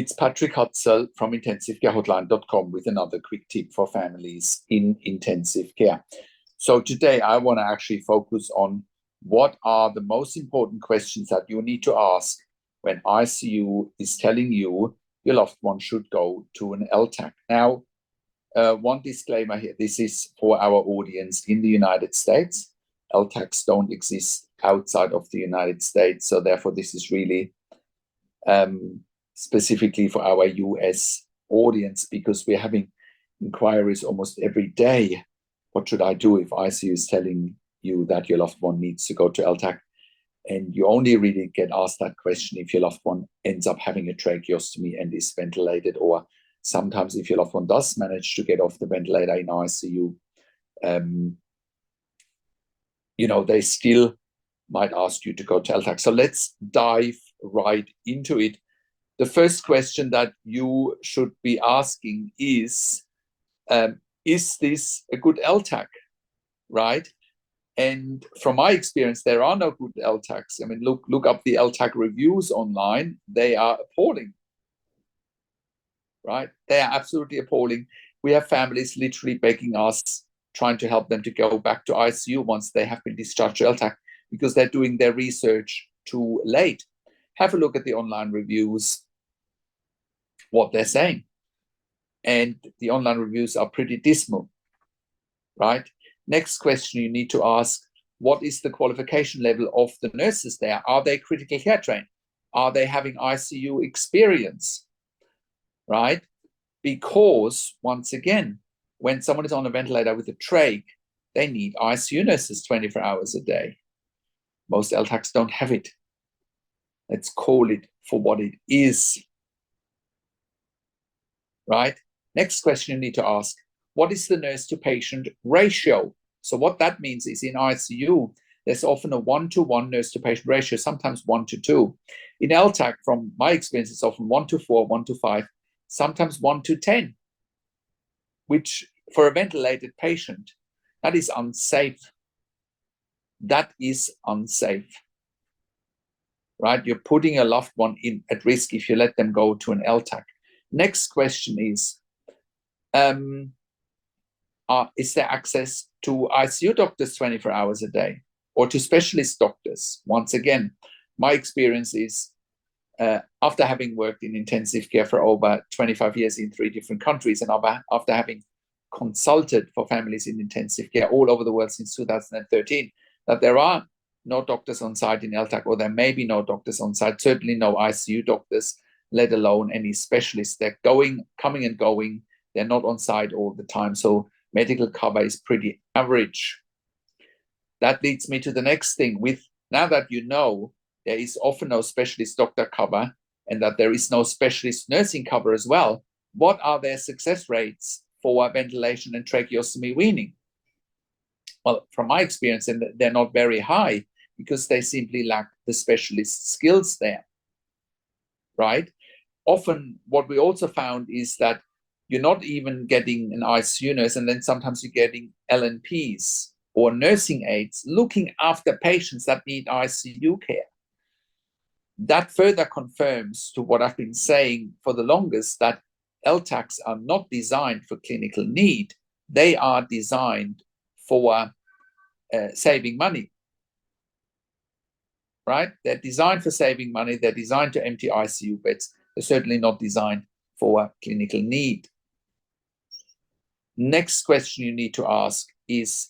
It's Patrick Hutzel from intensivecarehotline.com with another quick tip for families in intensive care. So today I want to actually focus on what are the most important questions that you need to ask when ICU is telling you your loved one should go to an LTAC. Now, one disclaimer here, this is for our audience in the United States. LTACs don't exist outside of the United States, so therefore this is really specifically for our US audience, because we're having inquiries almost every day. What should I do if ICU is telling you that your loved one needs to go to LTAC? And you only really get asked that question if your loved one ends up having a tracheostomy and is ventilated, or sometimes if your loved one does manage to get off the ventilator in ICU, they still might ask you to go to LTAC. So let's dive right into it. The first question that you should be asking is this a good LTAC, right? And from my experience, there are no good LTACs. I mean, look up the LTAC reviews online. They are appalling, right? They are absolutely appalling. We have families literally begging us, trying to help them to go back to ICU once they have been discharged to LTAC because they're doing their research too late. Have a look at the online reviews, what they're saying. And the online reviews are pretty dismal, right? Next question you need to ask, what is the qualification level of the nurses there? Are they critical care trained? Are they having ICU experience, right? Because once again, when someone is on a ventilator with a trach, they need ICU nurses 24 hours a day. Most LTACs don't have it. Let's call it for what it is, right? Next question you need to ask, what is the nurse to patient ratio? So what that means is in ICU, there's often a 1-to-1 nurse to patient ratio, sometimes 1-to-2. In LTAC, from my experience, it's often 1-to-4, 1-to-5, sometimes 1-to-10, which for a ventilated patient, that is unsafe. That is unsafe, right? You're putting a loved one at risk if you let them go to an LTAC. Next question is there access to ICU doctors 24 hours a day or to specialist doctors? Once again, my experience is after having worked in intensive care for over 25 years in 3 different countries, and after having consulted for families in intensive care all over the world since 2013, that there are no doctors on site in LTAC, or there may be no doctors on site, certainly no ICU doctors, let alone any specialists. They're coming and going. They're not on site all the time. So medical cover is pretty average. That leads me to the next thing. Now that you know there is often no specialist doctor cover and that there is no specialist nursing cover as well, what are their success rates for ventilation and tracheostomy weaning? Well, from my experience, they're not very high because they simply lack the specialist skills there, right? Often what we also found is that you're not even getting an ICU nurse, and then sometimes you're getting LNPs or nursing aides looking after patients that need ICU care. That further confirms to what I've been saying for the longest, that LTACs are not designed for clinical need. They are designed for saving money, right? They're designed for saving money. They're designed to empty ICU beds. They're certainly not designed for clinical need. Next question you need to ask is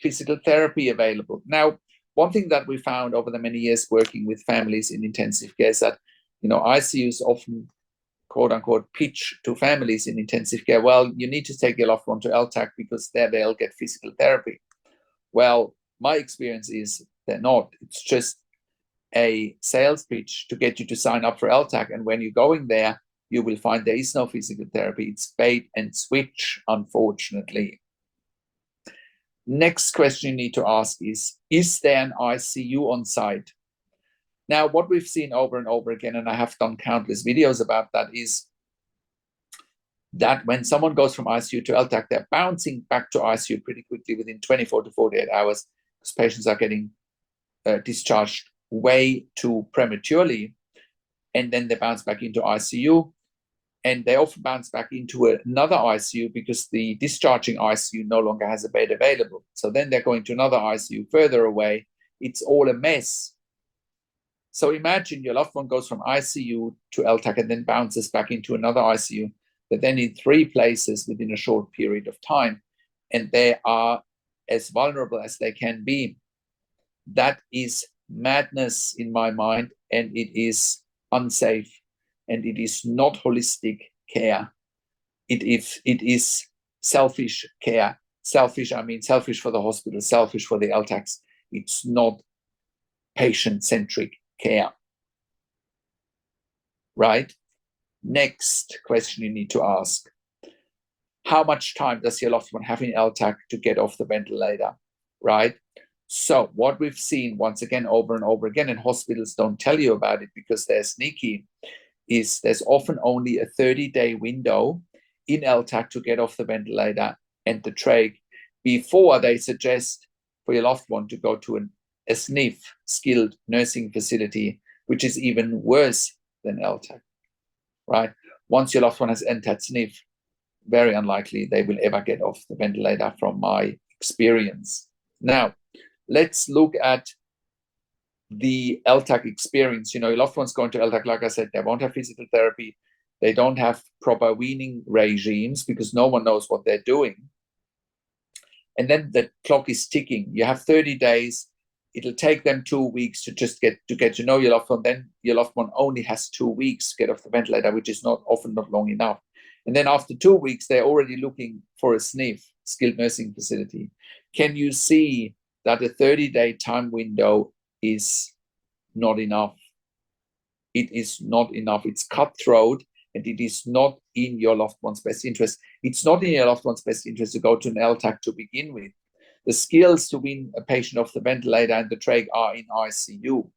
physical therapy available? Now, one thing that we found over the many years working with families in intensive care is that, ICUs often, quote unquote, pitch to families in intensive care, well, you need to take your loved one to LTAC because there they'll get physical therapy. Well, my experience is they're not. It's just a sales pitch to get you to sign up for LTAC. And when you're going there, you will find there is no physical therapy. It's bait and switch, unfortunately. Next question you need to ask is there an ICU on site? Now, what we've seen over and over again, and I have done countless videos about that, is that when someone goes from ICU to LTAC, they're bouncing back to ICU pretty quickly within 24 to 48 hours because patients are getting discharged way too prematurely. and then they bounce back into ICU, and they often bounce back into another ICU because the discharging ICU no longer has a bed available. So then they're going to another ICU further away. It's all a mess. So imagine your loved one goes from ICU to LTAC and then bounces back into another ICU, but then in 3 places within a short period of time, and they are as vulnerable as they can be. That is madness in my mind, and it is unsafe, and it is not holistic care. It is selfish care. Selfish, I mean selfish for the hospital, selfish for the LTACs. It's not patient-centric care. Right? Next question you need to ask. How much time does your loved one have in LTAC to get off the ventilator? Right? So what we've seen once again over and over again, and hospitals don't tell you about it because they're sneaky, is there's often only a 30-day window in LTAC to get off the ventilator and the trach before they suggest for your loved one to go to a SNF, skilled nursing facility, which is even worse than LTAC, right? Once your loved one has entered SNF, very unlikely they will ever get off the ventilator from my experience. Now, let's look at the LTAC experience. You know, your loved one's going to LTAC, like I said, they won't have physical therapy. They don't have proper weaning regimes because no one knows what they're doing. And then the clock is ticking. You have 30 days. It'll take them 2 weeks to just get to know your loved one. Then your loved one only has 2 weeks to get off the ventilator, which is often not long enough. And then after 2 weeks, they're already looking for a SNF, skilled nursing facility. Can you see that a 30-day time window is not enough? It is not enough. It's cutthroat, and it is not in your loved one's best interest. It's not in your loved one's best interest to go to an LTAC to begin with. The skills to wean a patient off the ventilator and the trach are in ICU,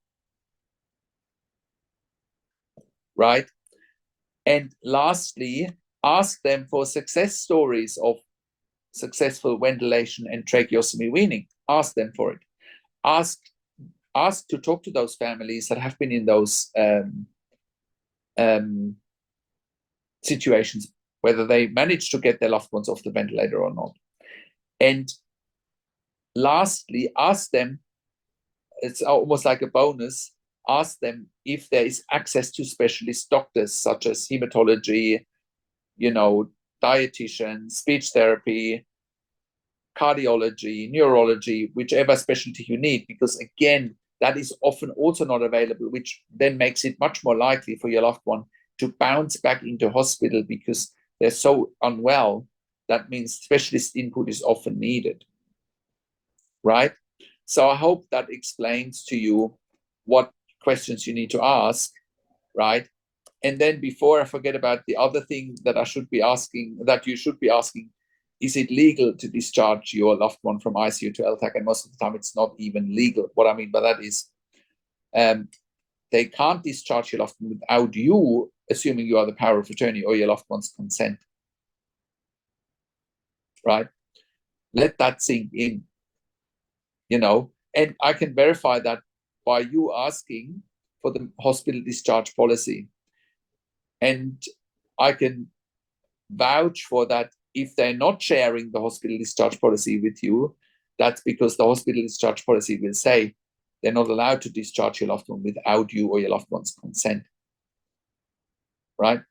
right? And lastly, ask them for success stories of successful ventilation and tracheostomy weaning. Ask them for it. Ask to talk to those families that have been in those situations, whether they managed to get their loved ones off the ventilator or not. And lastly, ask them, it's almost like a bonus, ask them if there is access to specialist doctors such as hematology, you know, dietitian, speech therapy, cardiology, neurology, whichever specialty you need, because again, that is often also not available, which then makes it much more likely for your loved one to bounce back into hospital because they're so unwell. That means specialist input is often needed, right? So I hope that explains to you what questions you need to ask, right? And then before I forget about the other thing that I should be asking, that you should be asking, is it legal to discharge your loved one from ICU to LTAC? And most of the time it's not even legal. What I mean by that is they can't discharge your loved one without you, assuming you are the power of attorney or your loved one's consent, right? Let that sink in, you know, and I can verify that by you asking for the hospital discharge policy. And I can vouch for that. If they're not sharing the hospital discharge policy with you, that's because the hospital discharge policy will say they're not allowed to discharge your loved one without you or your loved one's consent, right?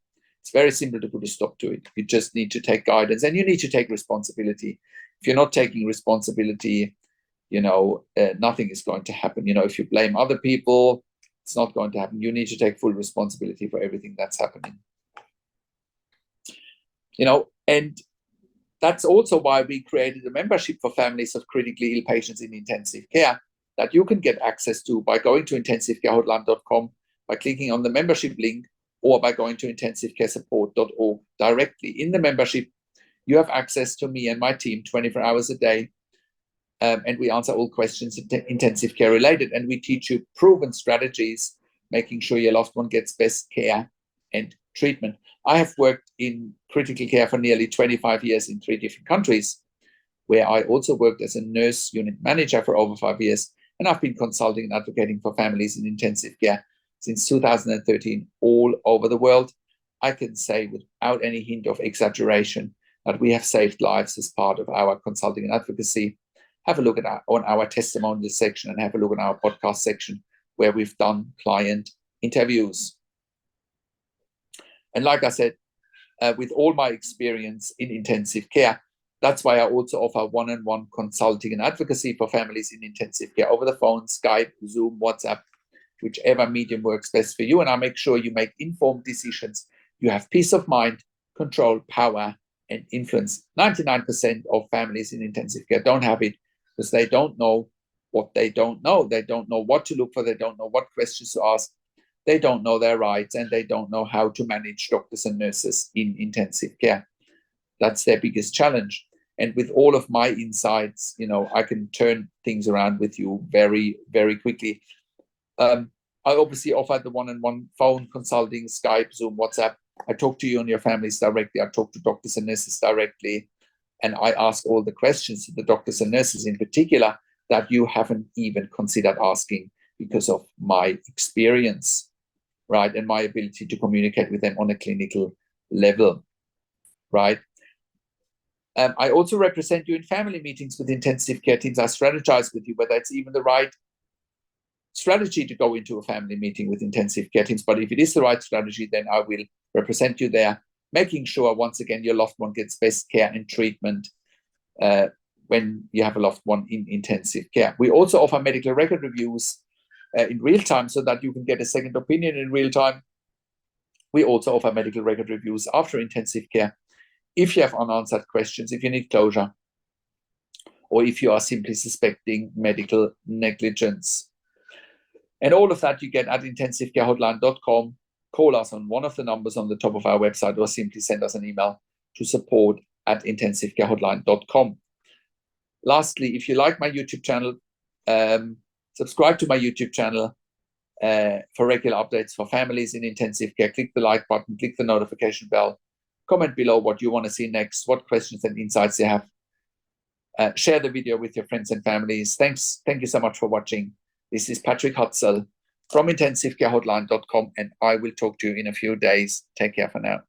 It's very simple to put a stop to it. You just need to take guidance, and you need to take responsibility. If you're not taking responsibility, you know, nothing is going to happen. You know, if you blame other people, it's not going to happen. You need to take full responsibility for everything that's happening. You know, and that's also why we created a membership for families of critically ill patients in intensive care that you can get access to by going to intensivecarehotline.com, by clicking on the membership link, or by going to intensivecaresupport.org directly. In the membership, you have access to me and my team 24 hours a day, and we answer all questions intensive care related, and we teach you proven strategies, making sure your loved one gets best care and treatment. I have worked in critical care for nearly 25 years in 3 different countries, where I also worked as a nurse unit manager for over 5 years, and I've been consulting and advocating for families in intensive care since 2013 all over the world. I can say without any hint of exaggeration that we have saved lives as part of our consulting and advocacy. Have a look at on our testimonial section and have a look at our podcast section where we've done client interviews. And like I said, with all my experience in intensive care, that's why I also offer one-on-one consulting and advocacy for families in intensive care over the phone, Skype, Zoom, WhatsApp, whichever medium works best for you. And I make sure you make informed decisions. You have peace of mind, control, power, and influence. 99% of families in intensive care don't have it because they don't know what they don't know. They don't know what to look for. They don't know what questions to ask. They don't know their rights, and they don't know how to manage doctors and nurses in intensive care. That's their biggest challenge. And with all of my insights, I can turn things around with you very, very quickly. I obviously offer the one-on-one phone consulting, Skype, Zoom, WhatsApp. I talk to you and your families directly. I talk to doctors and nurses directly. And I ask all the questions to the doctors and nurses in particular that you haven't even considered asking because of my experience, right? And my ability to communicate with them on a clinical level, right? I also represent you in family meetings with intensive care teams. I strategize with you whether it's even the right strategy to go into a family meeting with intensive care teams. But if it is the right strategy, then I will represent you there, making sure, once again, your loved one gets best care and treatment when you have a loved one in intensive care. We also offer medical record reviews in real time so that you can get a second opinion in real time. We also offer medical record reviews after intensive care. If you have unanswered questions, if you need closure, or if you are simply suspecting medical negligence. And all of that you get at intensivecarehotline.com. Call us on one of the numbers on the top of our website, or simply send us an email to support@intensivecarehotline.com. Lastly, if you like my YouTube channel, subscribe to my YouTube channel for regular updates for families in intensive care. Click the like button, click the notification bell. Comment below what you want to see next, what questions and insights you have. Share the video with your friends and families. Thank you so much for watching. This is Patrick Hutzel from intensivecarehotline.com, and I will talk to you in a few days. Take care for now.